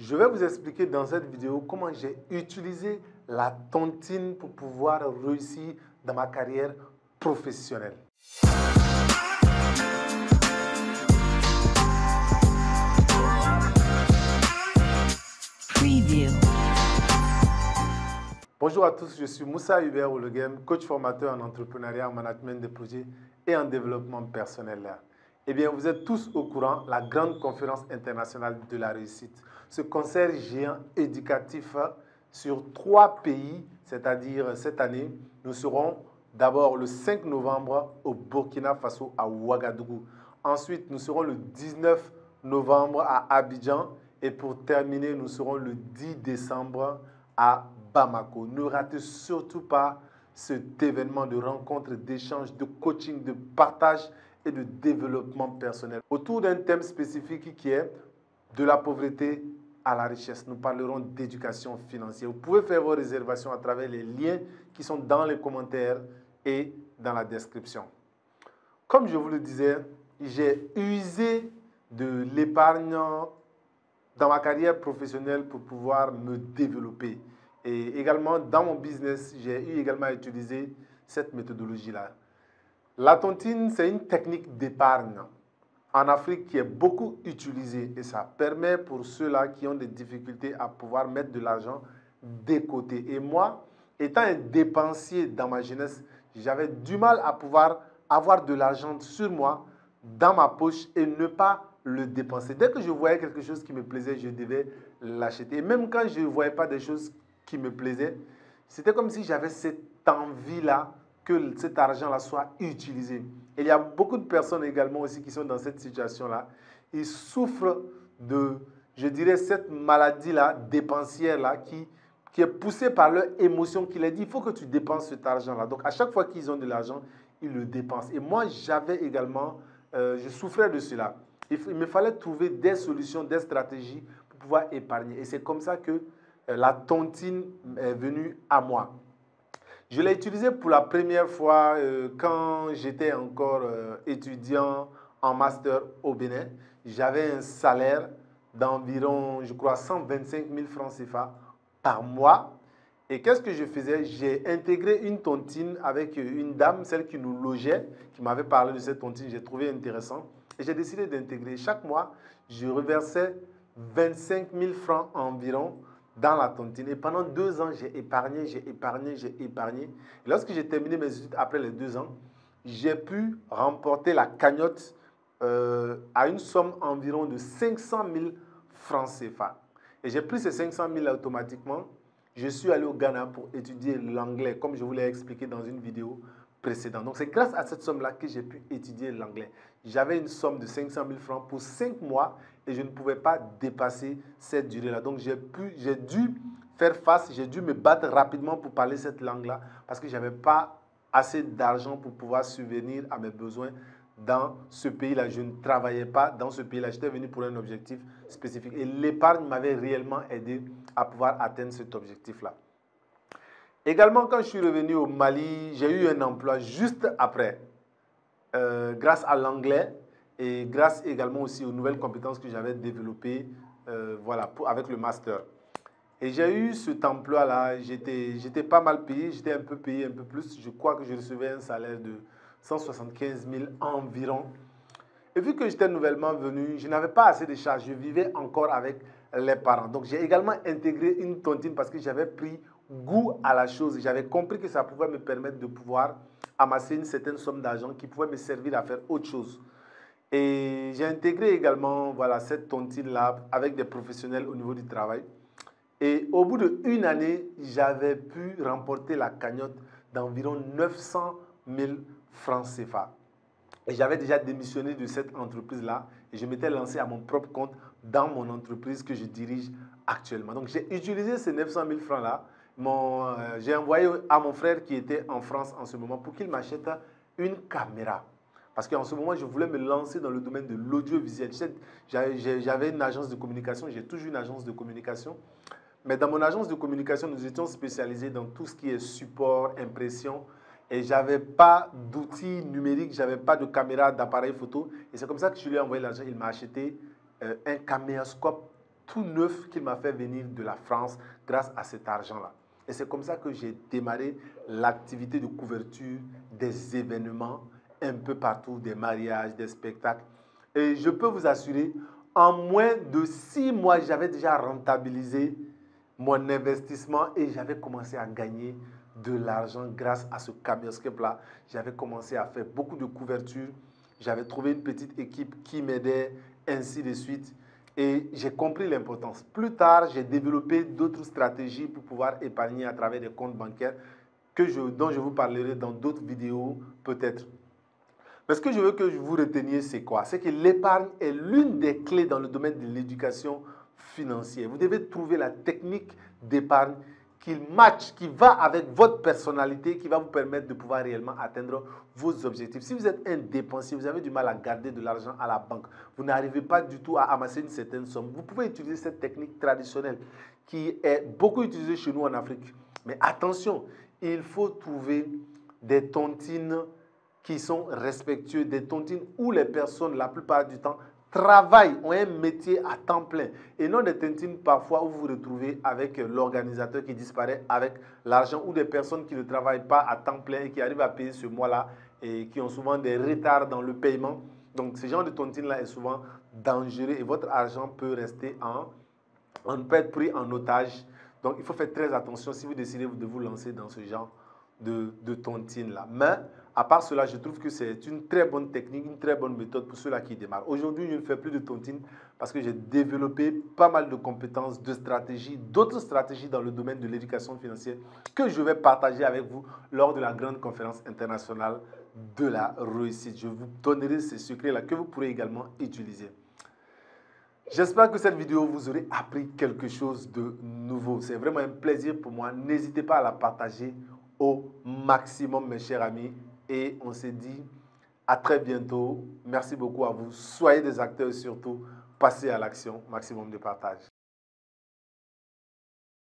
Je vais vous expliquer dans cette vidéo comment j'ai utilisé la tontine pour pouvoir réussir dans ma carrière professionnelle. Preview. Bonjour à tous, je suis Moussa Hubert Ouleghem, coach formateur en entrepreneuriat, en management de projets et en développement personnel. Eh bien, vous êtes tous au courant, la grande conférence internationale de la réussite. Ce concert géant éducatif sur 3 pays, c'est-à-dire cette année, nous serons d'abord le 5 novembre au Burkina Faso à Ouagadougou. Ensuite, nous serons le 19 novembre à Abidjan. Et pour terminer, nous serons le 10 décembre à Bamako. Ne ratez surtout pas cet événement de rencontre, d'échange, de coaching, de partage et de développement personnel autour d'un thème spécifique qui est de la pauvreté à la richesse. Nous parlerons d'éducation financière. Vous pouvez faire vos réservations à travers les liens qui sont dans les commentaires et dans la description. Comme je vous le disais, j'ai usé de l'épargne dans ma carrière professionnelle pour pouvoir me développer. Et également, dans mon business, j'ai eu également à utiliser cette méthodologie-là. La tontine, c'est une technique d'épargne en Afrique qui est beaucoup utilisée et ça permet pour ceux-là qui ont des difficultés à pouvoir mettre de l'argent de côté. Et moi, étant un dépensier dans ma jeunesse, j'avais du mal à pouvoir avoir de l'argent sur moi, dans ma poche et ne pas le dépenser. Dès que je voyais quelque chose qui me plaisait, je devais l'acheter. Et même quand je ne voyais pas des choses qui me plaisaient, c'était comme si j'avais cette envie-là que cet argent-là soit utilisé. Et il y a beaucoup de personnes également aussi qui sont dans cette situation-là. Ils souffrent de, je dirais, cette maladie-là, dépensière-là, qui est poussée par leur émotion qui leur dit, il faut que tu dépenses cet argent-là. Donc, à chaque fois qu'ils ont de l'argent, ils le dépensent. Et moi, j'avais également, je souffrais de cela. Il me fallait trouver des solutions, des stratégies pour pouvoir épargner. Et c'est comme ça que la tontine est venue à moi. Je l'ai utilisée pour la première fois quand j'étais encore étudiant en master au Bénin. J'avais un salaire d'environ, je crois, 125 000 francs CFA par mois. Et qu'est-ce que je faisais? J'ai intégré une tontine avec une dame, celle qui nous logeait, qui m'avait parlé de cette tontine. J'ai trouvé intéressant. Et j'ai décidé d'intégrer. Chaque mois, je reversais 25 000 francs environ dans la tontine. Et pendant 2 ans, j'ai épargné. Et lorsque j'ai terminé mes études après les 2 ans, j'ai pu remporter la cagnotte à une somme environ de 500 000 francs CFA. Et j'ai pris ces 500 000 automatiquement. Je suis allé au Ghana pour étudier l'anglais, comme je vous l'ai expliqué dans une vidéo précédente. Donc, c'est grâce à cette somme-là que j'ai pu étudier l'anglais. J'avais une somme de 500 000 francs pour 5 mois et je ne pouvais pas dépasser cette durée-là. Donc, j'ai dû faire face, j'ai dû me battre rapidement pour parler cette langue-là parce que je n'avais pas assez d'argent pour pouvoir subvenir à mes besoins dans ce pays-là. Je ne travaillais pas dans ce pays-là. J'étais venu pour un objectif spécifique. Et l'épargne m'avait réellement aidé à pouvoir atteindre cet objectif-là. Également, quand je suis revenu au Mali, j'ai eu un emploi juste après, grâce à l'anglais et grâce également aussi aux nouvelles compétences que j'avais développées avec le master. Et j'ai eu cet emploi-là, j'étais pas mal payé, j'étais un peu payé, un peu plus. Je crois que je recevais un salaire de 175 000 environ. Et vu que j'étais nouvellement venu, je n'avais pas assez de charges, je vivais encore avec les parents. Donc j'ai également intégré une tontine parce que j'avais pris goût à la chose. J'avais compris que ça pouvait me permettre de pouvoir amasser une certaine somme d'argent qui pouvait me servir à faire autre chose. Et j'ai intégré également cette tontine-là avec des professionnels au niveau du travail. Et au bout d'1 année, j'avais pu remporter la cagnotte d'environ 900 000 francs CFA. Et j'avais déjà démissionné de cette entreprise-là et je m'étais lancé à mon propre compte dans mon entreprise que je dirige actuellement. Donc, j'ai utilisé ces 900 000 francs-là. J'ai envoyé à mon frère qui était en France en ce moment pour qu'il m'achète une caméra. Parce qu'en ce moment, je voulais me lancer dans le domaine de l'audiovisuel. J'avais une agence de communication, j'ai toujours une agence de communication. Mais dans mon agence de communication, nous étions spécialisés dans tout ce qui est support, impression. Et je n'avais pas d'outils numériques, je n'avais pas de caméra, d'appareil photo. Et c'est comme ça que je lui ai envoyé l'argent. Il m'a acheté un caméscope tout neuf qu'il m'a fait venir de la France grâce à cet argent-là. Et c'est comme ça que j'ai démarré l'activité de couverture des événements un peu partout, des mariages, des spectacles. Et je peux vous assurer, en moins de 6 mois, j'avais déjà rentabilisé mon investissement et j'avais commencé à gagner de l'argent grâce à ce camionscape-là. J'avais commencé à faire beaucoup de couverture. J'avais trouvé une petite équipe qui m'aidait, ainsi de suite. Et j'ai compris l'importance. Plus tard, j'ai développé d'autres stratégies pour pouvoir épargner à travers des comptes bancaires dont je vous parlerai dans d'autres vidéos peut-être. Mais ce que je veux que vous reteniez, c'est quoi? C'est que l'épargne est l'une des clés dans le domaine de l'éducation financière. Vous devez trouver la technique d'épargne qui match, qui va avec votre personnalité, qui va vous permettre de pouvoir réellement atteindre vos objectifs. Si vous êtes un dépensier, vous avez du mal à garder de l'argent à la banque, vous n'arrivez pas du tout à amasser une certaine somme, vous pouvez utiliser cette technique traditionnelle qui est beaucoup utilisée chez nous en Afrique. Mais attention, il faut trouver des tontines qui sont respectueux, des tontines où les personnes, la plupart du temps, travaillent, ont un métier à temps plein. Et non des tontines parfois où vous vous retrouvez avec l'organisateur qui disparaît avec l'argent ou des personnes qui ne travaillent pas à temps plein et qui arrivent à payer ce mois-là et qui ont souvent des retards dans le paiement. Donc ce genre de tontine-là est souvent dangereux et votre argent peut peut être pris en otage. Donc il faut faire très attention si vous décidez de vous lancer dans ce genre de tontine-là. Mais à part cela, je trouve que c'est une très bonne technique, une très bonne méthode pour ceux-là qui démarrent. Aujourd'hui, je ne fais plus de tontine parce que j'ai développé pas mal de compétences, de stratégies, d'autres stratégies dans le domaine de l'éducation financière que je vais partager avec vous lors de la grande conférence internationale de la réussite. Je vous donnerai ces secrets-là que vous pourrez également utiliser. J'espère que cette vidéo vous aura appris quelque chose de nouveau. C'est vraiment un plaisir pour moi. N'hésitez pas à la partager au maximum, mes chers amis. Et on se dit à très bientôt. Merci beaucoup à vous. Soyez des acteurs et surtout, passez à l'action. Maximum de partage.